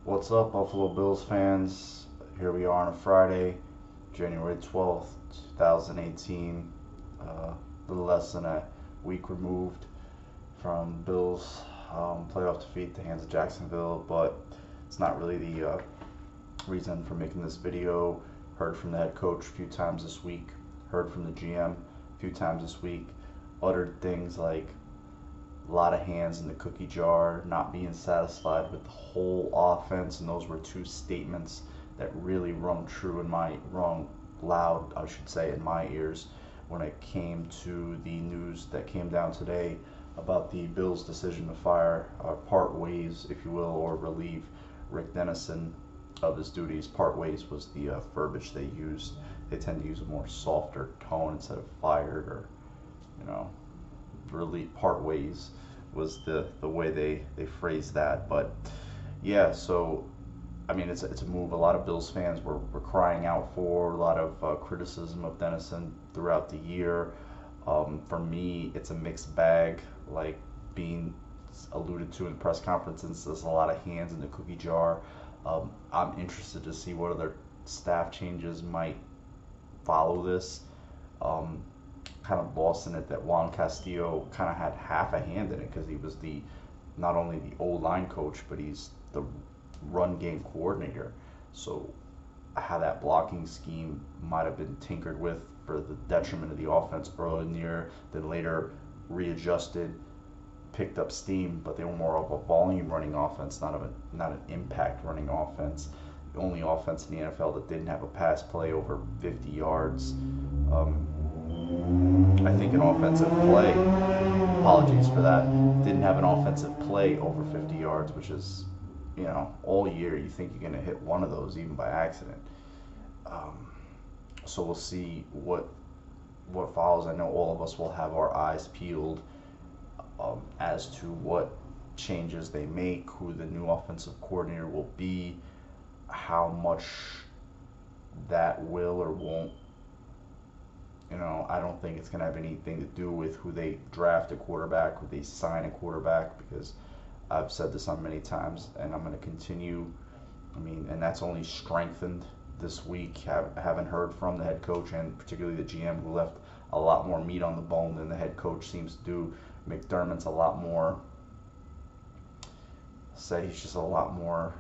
What's up, Buffalo Bills fans? Here we are on a Friday, January 12th, 2018. A little less than a week removed from Bills playoff defeat at the hands of Jacksonville, but it's not really the reason for making this video. Heard from the head coach a few times this week, heard from the GM a few times this week, uttered things like a lot of hands in the cookie jar, not being satisfied with the whole offense, and those were two statements that really rung loud, I should say, in my ears when it came to the news that came down today about the Bills' decision to part ways, if you will, or relieve Rick Dennison of his duties. Part ways was the verbiage they used. They tend to use a more softer tone instead of fired or, really part ways was the way they phrased that. But yeah, so I mean, it's a move a lot of Bills fans were crying out for. A lot of criticism of Dennison throughout the year. For me, it's a mixed bag, like being alluded to in press conferences. There's a lot of hands in the cookie jar. I'm interested to see what other staff changes might follow this. Kind of lost in it that Juan Castillo kind of had half a hand in it because he was not only the O-line coach, but he's the run game coordinator. So how that blocking scheme might have been tinkered with for the detriment of the offense early in the year, then later readjusted, picked up steam, but they were more of a volume running offense, not an impact running offense. The only offense in the NFL that didn't have a pass play over 50 yards. I think an offensive play, apologies for that, didn't have an offensive play over 50 yards, which is, all year you think you're going to hit one of those even by accident. So we'll see what follows. I know all of us will have our eyes peeled as to what changes they make, who the new offensive coordinator will be, how much that will or won't. I don't think it's going to have anything to do with who they draft a quarterback, who they sign a quarterback, because I've said this on many times, and I'm going to continue. And that's only strengthened this week. Haven't heard from the head coach and particularly the GM, who left a lot more meat on the bone than the head coach seems to do. McDermott's a lot more, he's just a lot more,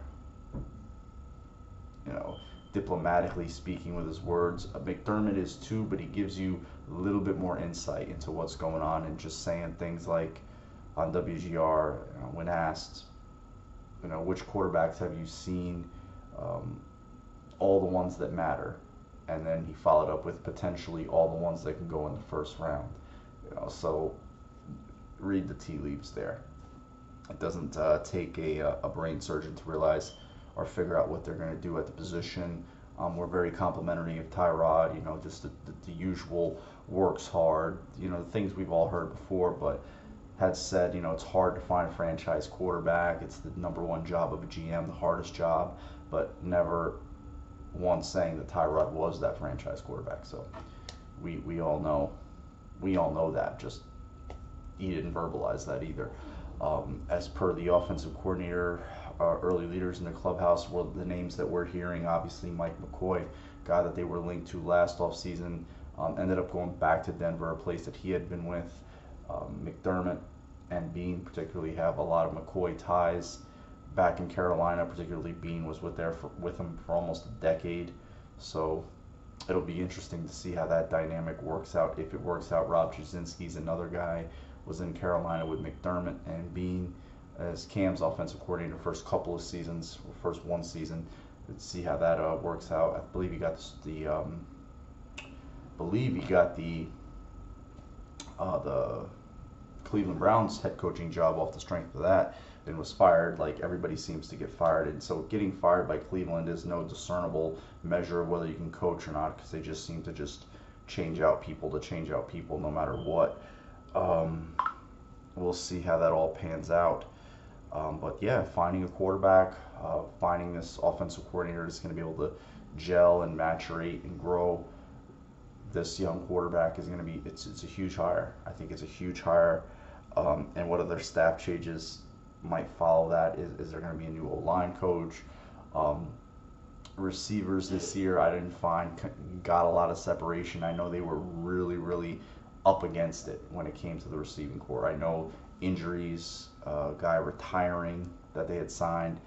diplomatically speaking with his words. McDermott is too, but he gives you a little bit more insight into what's going on, and just saying things like on WGR, when asked, which quarterbacks have you seen, all the ones that matter, and then he followed up with potentially all the ones that can go in the first round. So read the tea leaves there. It doesn't take a brain surgeon to realize or figure out what they're going to do at the position. We're very complimentary of Tyrod, just the usual, works hard, the things we've all heard before, but had said, it's hard to find a franchise quarterback. It's the number one job of a GM, the hardest job, but never once saying that Tyrod was that franchise quarterback. So we all know that, just he didn't verbalize that either. As per the offensive coordinator, early leaders in the clubhouse, were the names that we're hearing. Obviously, Mike McCoy, guy that they were linked to last offseason, ended up going back to Denver, a place that he had been with. McDermott and Bean particularly have a lot of McCoy ties back in Carolina. Particularly Bean was with him for almost a decade. So it'll be interesting to see how that dynamic works out. If it works out, Rob Jasinski's another guy, was in Carolina with McDermott and Bean as Cam's offensive coordinator first couple of seasons, or first one season. Let's see how that works out. I believe he got the Cleveland Browns head coaching job off the strength of that, and was fired. Like everybody seems to get fired, and so getting fired by Cleveland is no discernible measure of whether you can coach or not, because they just seem to just change out people no matter what. We'll see how that all pans out. But yeah, finding a quarterback, finding this offensive coordinator that's going to be able to gel and maturate and grow this young quarterback is going to be, it's a huge hire. I think it's a huge hire. And what other staff changes might follow that. Is there going to be a new O-line coach? Receivers this year, I didn't find got a lot of separation. I know they were really, really up against it when it came to the receiving core. I know injuries, guy retiring that they had signed,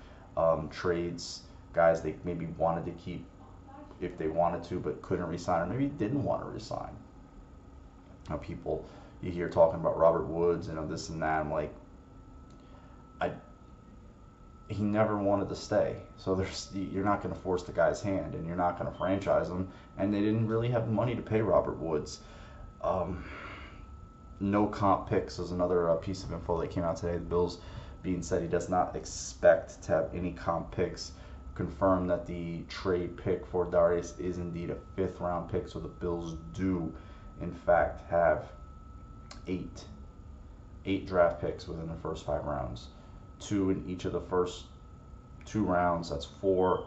trades, guys they maybe wanted to keep if they wanted to but couldn't resign, or maybe didn't want to resign. Now, people you hear talking about Robert Woods and this and that. I'm like, he never wanted to stay, so you're not going to force the guy's hand, and you're not going to franchise him. And they didn't really have the money to pay Robert Woods. No comp picks is another piece of info that came out today. The Bills being said he does not expect to have any comp picks. Confirmed that the trade pick for Darius is indeed a 5th round pick, so the Bills do in fact have eight draft picks within the first 5 rounds. 2 in each of the first 2 rounds. That's 4.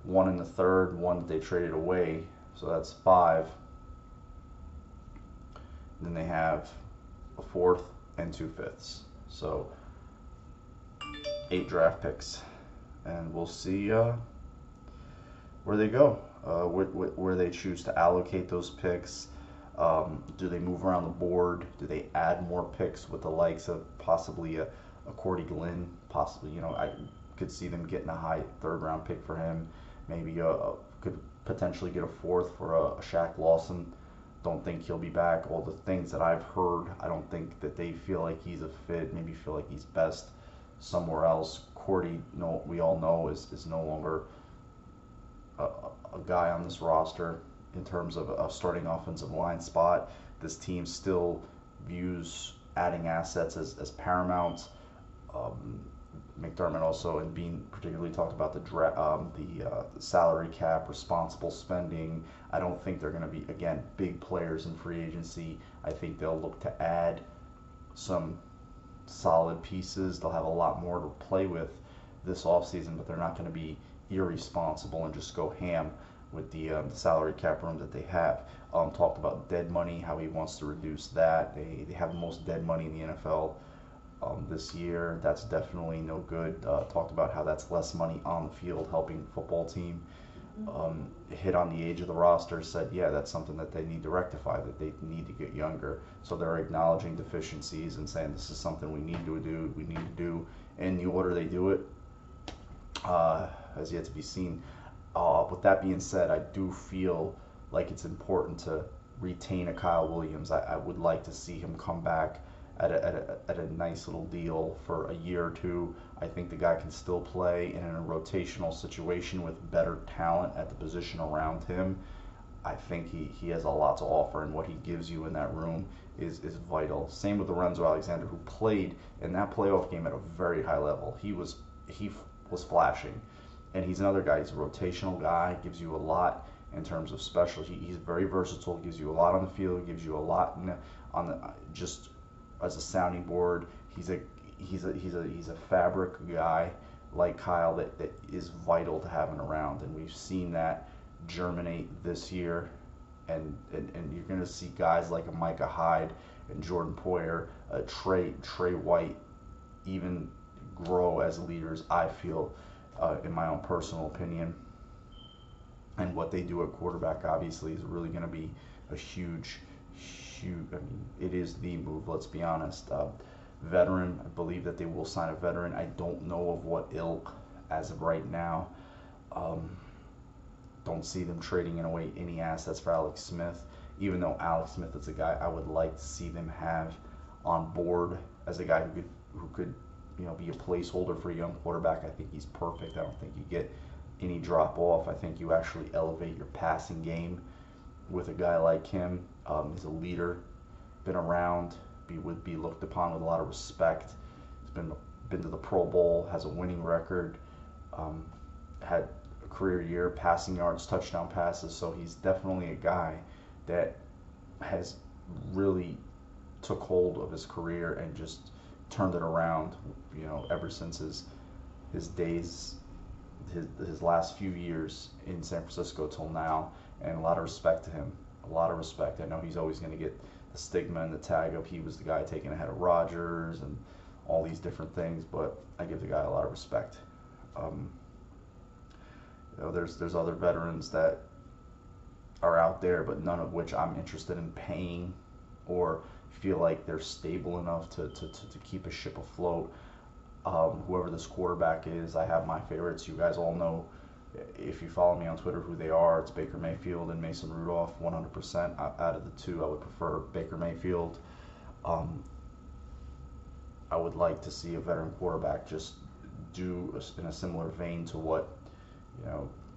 1 in the 3rd. 1 that they traded away. So that's 5. Then they have a 4th and 2 5ths. So 8 draft picks, and we'll see where they go, where they choose to allocate those picks. Do they move around the board? Do they add more picks with the likes of possibly a Cordy Glenn? Possibly, I could see them getting a high 3rd round pick for him. Maybe could potentially get a 4th for a Shaq Lawson. Don't think he'll be back. All the things that I've heard, I don't think that they feel like he's a fit. Maybe feel like he's best somewhere else. Cordy, we all know, is no longer a guy on this roster in terms of a starting offensive line spot. This team still views adding assets as paramount. McDermott also, and Bean particularly, talked about the salary cap, responsible spending. I don't think they're going to be, again, big players in free agency. I think they'll look to add some solid pieces. They'll have a lot more to play with this offseason, but they're not going to be irresponsible and just go ham with the salary cap room that they have. Talked about dead money, how he wants to reduce that. They have the most dead money in the NFL this year. That's definitely no good. Talked about how that's less money on the field helping the football team. Hit on the age of the roster, said, yeah, that's something that they need to rectify, that they need to get younger. So they're acknowledging deficiencies and saying this is something we need to do. In the order they do it has yet to be seen. With that being said, I do feel like it's important to retain a Kyle Williams. I would like to see him come back at a nice little deal for a year or 2. I think the guy can still play, and in a rotational situation with better talent at the position around him, I think he has a lot to offer, and what he gives you in that room is vital. Same with Lorenzo Alexander, who played in that playoff game at a very high level. He was flashing, and he's another guy. He's a rotational guy, gives you a lot in terms of special. He's very versatile, gives you a lot on the field, gives you a lot on the just as a sounding board. He's a fabric guy like Kyle that is vital to having around, and we've seen that germinate this year, and you're going to see guys like a Micah Hyde and Jordan Poyer, Trey White, even grow as leaders, I feel, in my own personal opinion. And what they do at quarterback obviously is really going to be a huge, I mean, it is the move, let's be honest. Veteran, I believe that they will sign a veteran. I don't know of what ilk as of right now. Don't see them trading away any assets for Alex Smith, even though Alex Smith is a guy I would like to see them have on board as a guy who could be a placeholder for a young quarterback. I think he's perfect. I don't think you get any drop off. I think you actually elevate your passing game with a guy like him. He's a leader, been around, would be looked upon with a lot of respect. He's been to the Pro Bowl, has a winning record, had a career year, passing yards, touchdown passes. So he's definitely a guy that has really took hold of his career and just turned it around. Ever since his days, his last few years in San Francisco till now, and a lot of respect to him. A lot of respect. I know he's always going to get the stigma and the tag of he was the guy taken ahead of Rodgers and all these different things, but I give the guy a lot of respect. Um, there's other veterans that are out there, but none of which I'm interested in paying or feel like they're stable enough to keep a ship afloat. Whoever this quarterback is, I have my favorites. You guys all know, if you follow me on Twitter, who they are. It's Baker Mayfield and Mason Rudolph. 100% out of the two, I would prefer Baker Mayfield. I would like to see a veteran quarterback just do in a similar vein to what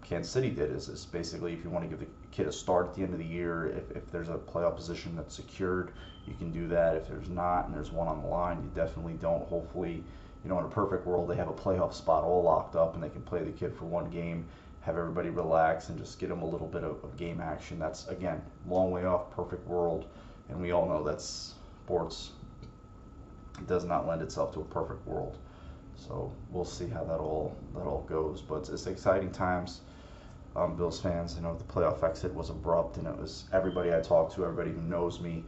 Kansas City did. Is basically, if you want to give the kid a start at the end of the year, if there's a playoff position that's secured, you can do that. If there's not and there's one on the line, you definitely don't. Hopefully, in a perfect world, they have a playoff spot all locked up and they can play the kid for one game, have everybody relax, and just get them a little bit of game action. That's, again, long way off perfect world, and we all know that sports does not lend itself to a perfect world. So we'll see how that all goes. But it's exciting times. Bills fans, the playoff exit was abrupt, and it was everybody I talked to, everybody who knows me,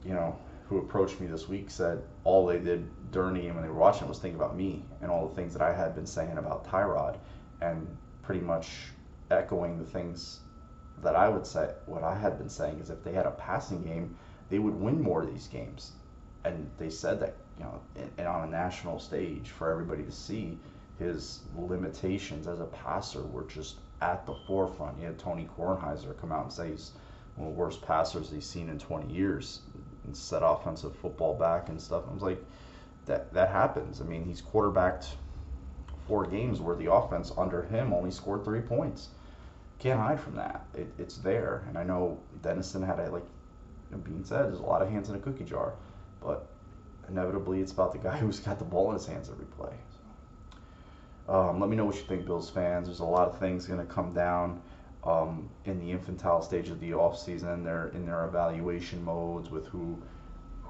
who approached me this week, said all they did during the game when they were watching was think about me and all the things that I had been saying about Tyrod, and pretty much echoing the things that I would say. What I had been saying is if they had a passing game, they would win more of these games. And they said that, and on a national stage for everybody to see, his limitations as a passer were just at the forefront. You had Tony Kornheiser come out and say he's one of the worst passers he's seen in 20 years, and set offensive football back and stuff. I was like, that happens. I mean, he's quarterbacked 4 games where the offense under him only scored 3 points. Can't hide from that. It's there. And I know Dennison had being said, there's a lot of hands in a cookie jar, but inevitably it's about the guy who's got the ball in his hands every play. Let me know what you think, Bills fans. There's a lot of things going to come down in the infantile stage of the offseason. They're in their evaluation modes with who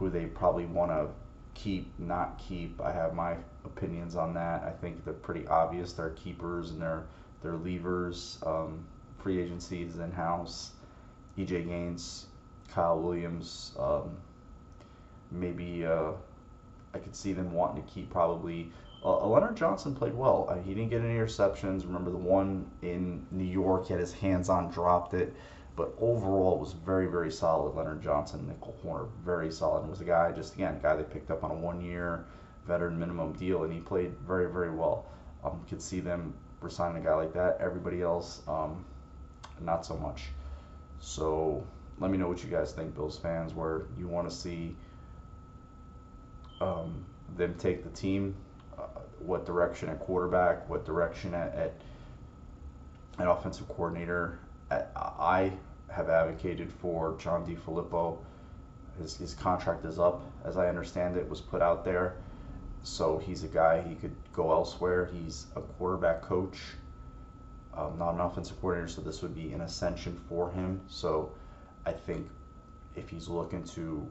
they probably want to keep, not keep. I have my opinions on that. I think they're pretty obvious. They're keepers and they're leavers. Free agency is in-house. EJ Gaines, Kyle Williams. Maybe I could see them wanting to keep probably. Leonard Johnson played well. He didn't get any interceptions. Remember the one in New York, he had his hands on, dropped it. But overall, it was very, very solid. Leonard Johnson, nickel corner, very solid. And was a guy, a guy they picked up on a 1-year veteran minimum deal, and he played very, very well. Could see them resigning a guy like that. Everybody else, not so much. So let me know what you guys think, Bills fans, where you want to see them take the team. What direction at quarterback, what direction at offensive coordinator. I have advocated for John DeFilippo. His contract is up, as I understand it, was put out there. So he's a guy, he could go elsewhere. He's a quarterback coach, not an offensive coordinator, so this would be an ascension for him. So I think if he's looking to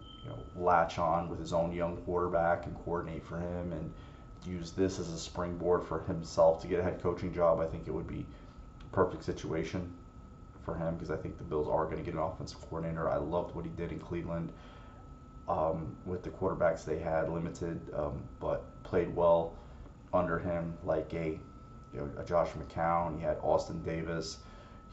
latch on with his own young quarterback and coordinate for him and use this as a springboard for himself to get a head coaching job, I think it would be a perfect situation for him, because I think the Bills are going to get an offensive coordinator. I loved what he did in Cleveland with the quarterbacks they had, limited, but played well under him, like a Josh McCown. He had Austin Davis,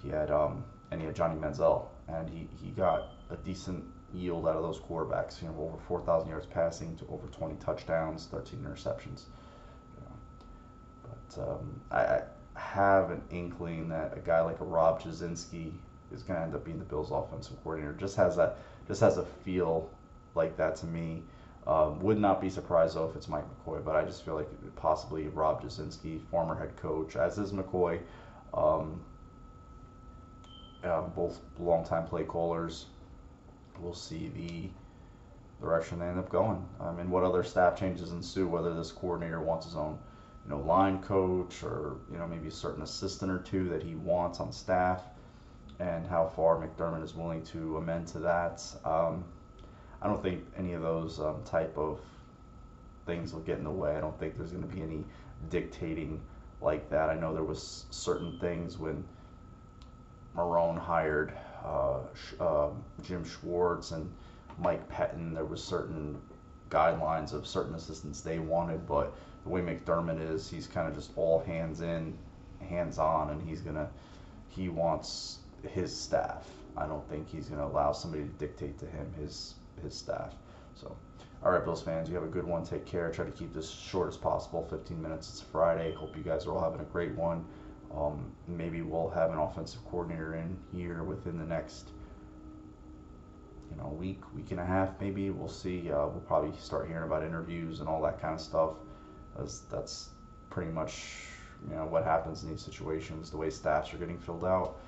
he had and he had Johnny Manziel, and he got a decent yield out of those quarterbacks. Over 4,000 yards passing to over 20 touchdowns, 13 interceptions. But I have an inkling that a guy like a Rob Jasinski is going to end up being the Bills' offensive coordinator. Just has a feel like that to me. Would not be surprised though if it's Mike McCoy, but I just feel like possibly Rob Jasinski, former head coach, as is McCoy. Both longtime play callers. We'll see the direction they end up going, and what other staff changes ensue. Whether this coordinator wants his own, line coach, or maybe a certain assistant or two that he wants on staff, and how far McDermott is willing to amend to that. I don't think any of those type of things will get in the way. I don't think there's going to be any dictating like that. I know there was certain things when Marrone hired Jim Schwartz and Mike Pettin. There was certain guidelines of certain assistants they wanted, but the way McDermott is, he's kind of just all hands in, hands on, and he wants his staff. I don't think he's gonna allow somebody to dictate to him his staff. So, all right, Bills fans, you have a good one. Take care. Try to keep this short as possible. 15 minutes. It's Friday. Hope you guys are all having a great one. Maybe we'll have an offensive coordinator in here within the next week and a half. Maybe we'll see. We'll probably start hearing about interviews and all that kind of stuff. That's pretty much what happens in these situations. The way staffs are getting filled out,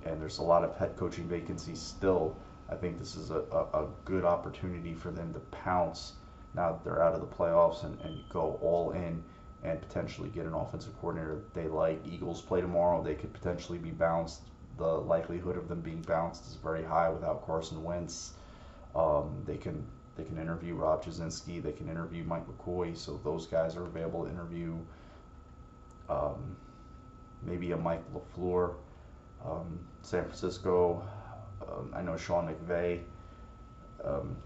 and there's a lot of head coaching vacancies still. I think this is a good opportunity for them to pounce now that they're out of the playoffs and go all in and potentially get an offensive coordinator that they like. Eagles play tomorrow. They could potentially be bounced. The likelihood of them being bounced is very high without Carson Wentz. They can interview Rob Jasinski. They can interview Mike McCoy. So those guys are available to interview. Maybe a Mike LaFleur. San Francisco. I know Sean McVay.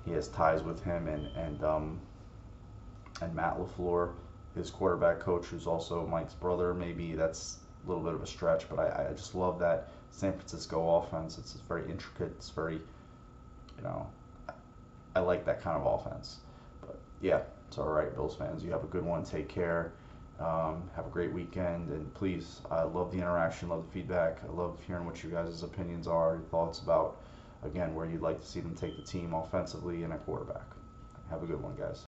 He has ties with him and Matt LaFleur, his quarterback coach, who's also Mike's brother. Maybe that's a little bit of a stretch, but I just love that San Francisco offense. It's very intricate. It's very, I like that kind of offense. But yeah, it's all right, Bills fans. You have a good one. Take care. Have a great weekend, and please, I love the interaction, love the feedback. I love hearing what you guys' opinions are, your thoughts about, again, where you'd like to see them take the team offensively and at quarterback. Have a good one, guys.